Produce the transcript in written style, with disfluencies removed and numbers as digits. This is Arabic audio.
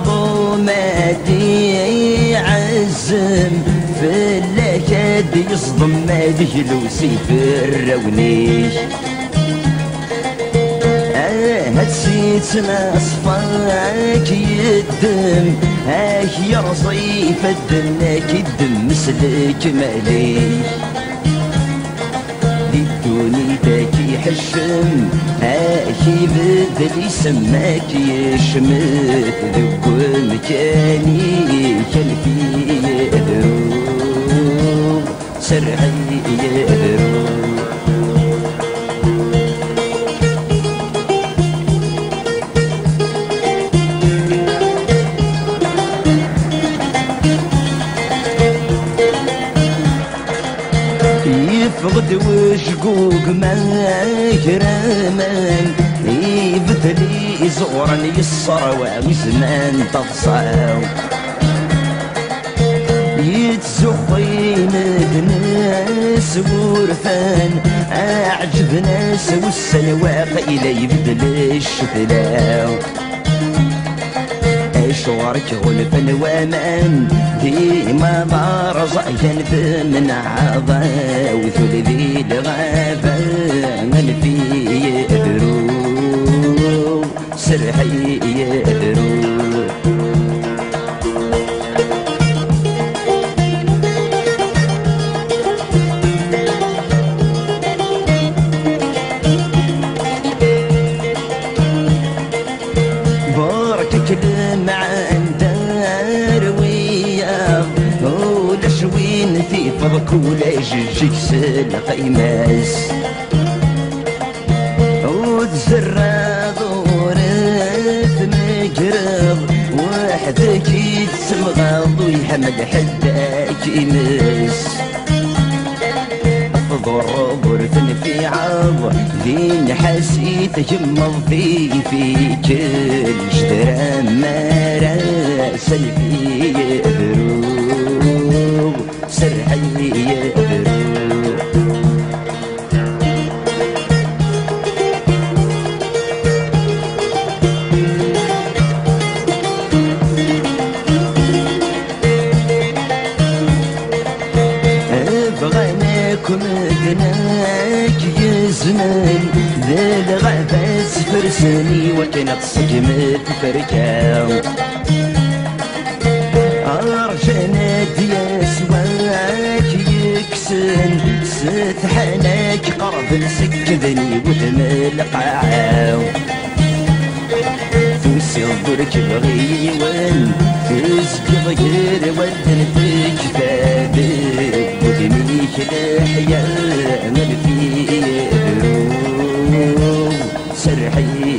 عظمتي عزم في اللكاد يصدم ما دجلوسي في الرونيش هتسيت نصفاك يدم يا رصيف الدناك الدم مسلك ماليش للدوني تاكي حشم يبدل يسماك يشمت ذوق مكاني كان فيه دروب سرعي دروب يفقد وشقوق ما كرامان يبدلي زورا يصروا وزمان تفصاو يتزخين بناس ورثان اعجب ناس والسلواق الى يبدل الشتلاو شورك غلفا وامان ديما دار زعجان من عضا وثل ذي الغابة من في يدرو سرحي يدرو مع دار وياه ولشوين في فضك ولا جيك سلقيماس وتزرع ظورث مقرض وحدك يتسمغض ويحمد حداك يمس ضرب في عض ذين حسيت جمض في كل اشترى مراسل في يدروب سرحي يدروب مدناك يا زمان ذا الغابات فرساني وكانت صجمت فركاو أرجانات يا سواك يكسن ستحناك قرب سكذني وثمل قاعاو فوسي الضرك بغيوان فزق غير ودن في كتابك ودنيك الأحياء من في دروب سرحي